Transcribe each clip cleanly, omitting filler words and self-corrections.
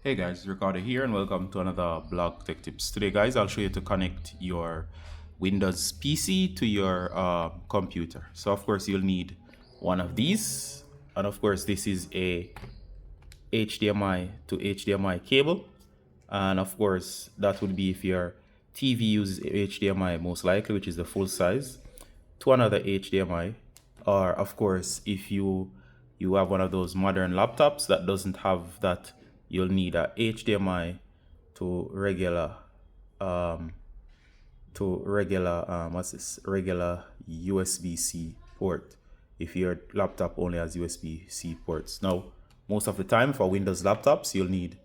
Hey guys, Ricardo here and welcome to another Blog Tech Tips. Today guys, I'll show you to connect your Windows PC to your computer. So of course you'll need one of these, and of course this is a HDMI to HDMI cable, and of course that would be if your TV uses HDMI most likely, which is the full size, to another HDMI, or of course if you have one of those modern laptops that doesn't have that, you'll need a HDMI to regular what's this, regular USB-C port if your laptop only has USB-C ports. Now most of the time for Windows laptops you'll need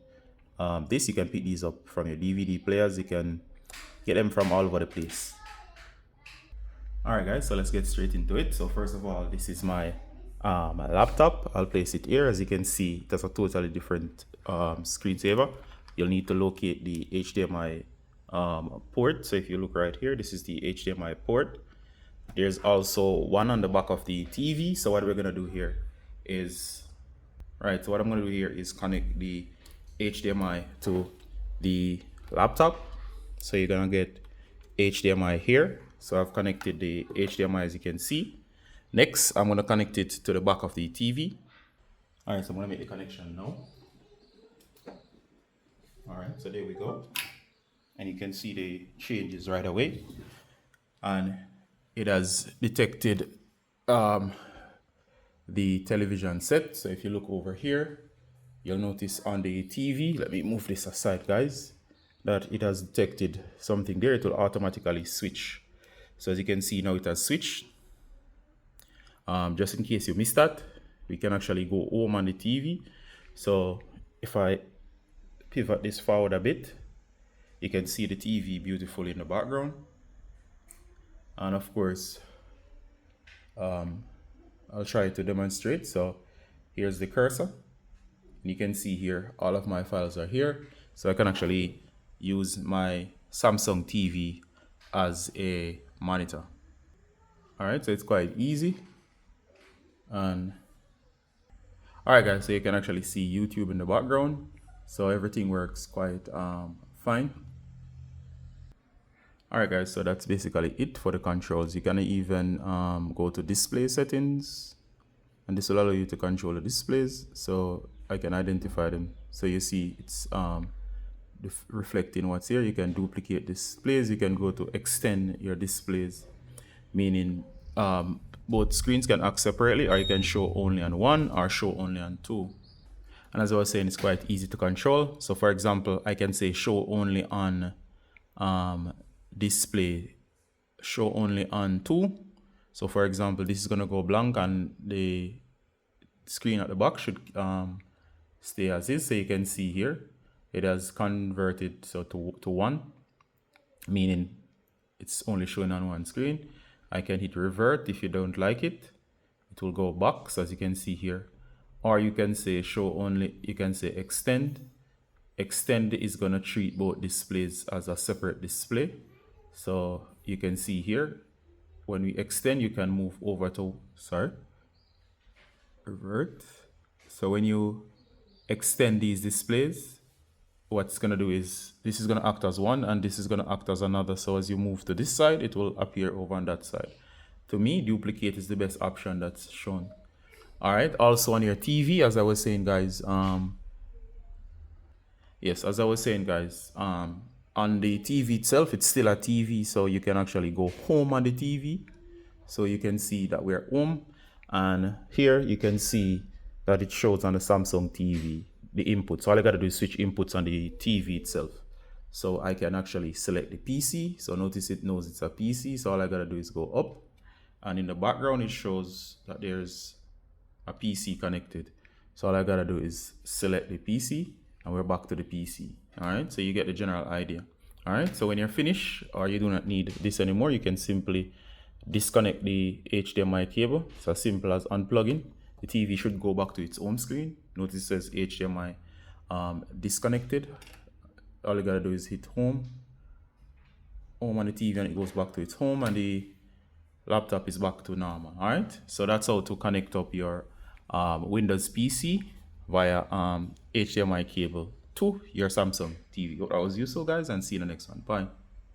this. You can pick these up from your DVD players. You can get them from all over the place. Alright guys, so let's get straight into it. So first of all, this is my laptop. I'll place it here. As you can see, it has a totally different screensaver. You'll need to locate the HDMI port. So if you look right here, this is the HDMI port. There's also one on the back of the TV. So what we're gonna do here is, so what I'm gonna do here is connect the HDMI to the laptop. So you're gonna get HDMI here. So I've connected the HDMI, as you can see. Next, I'm gonna connect it to the back of the TV. All right, so I'm gonna make the connection now. All right, so there we go. And you can see the changes right away. And it has detected the television set. So if you look over here, you'll notice on the TV, let me move this aside guys, that it has detected something there. It will automatically switch. So as you can see now, it has switched. Just in case you missed that, we can actually go home on the TV. So if I pivot this forward a bit, you can see the TV beautifully in the background. And of course, I'll try to demonstrate. So here's the cursor. And you can see here, all of my files are here. So I can actually use my Samsung TV as a monitor. All right, so it's quite easy. And all right guys, so you can actually see YouTube in the background. So everything works quite fine. All right guys, so that's basically it for the controls. You can even go to display settings, and this will allow you to control the displays. So I can identify them. So you see it's reflecting what's here. You can duplicate displays. You can go to extend your displays, meaning both screens can act separately, or you can show only on one or show only on two. And as I was saying, it's quite easy to control. So for example, I can say show only on display, show only on two. So for example, this is going to go blank and the screen at the back should stay as is. So you can see here it has converted so to one, meaning it's only showing on one screen. I can hit revert. If you don't like it, it will go back. So as you can see here, or you can say show only, you can say extend. Extend is going to treat both displays as a separate display. So you can see here, when we extend, you can move over to, revert. So when you extend these displays, what's going to do is this is going to act as one and this is going to act as another. So as you move to this side, it will appear over on that side. To me, duplicate is the best option that's shown. All right, also on your TV, as I was saying guys, on the TV itself, it's still a TV, so you can actually go home on the TV. So you can see that we're home, and here you can see that it shows on the Samsung TV the input. So all I gotta do is switch inputs on the TV itself. So I can actually select the PC. So notice it knows it's a PC. So all I gotta do is go up, and in the background it shows that there's a PC connected. So all I gotta do is select the PC, and we're back to the PC. All right, so you get the general idea. All right, so when you're finished or you do not need this anymore, you can simply disconnect the HDMI cable. It's as simple as unplugging. The TV should go back to its home screen. Notice it says HDMI disconnected. All you gotta do is hit home on the TV, and it goes back to its home, and the laptop is back to normal. All right, so that's how to connect up your Windows PC via HDMI cable to your Samsung TV. That was useful, guys, and see you in the next one. Bye.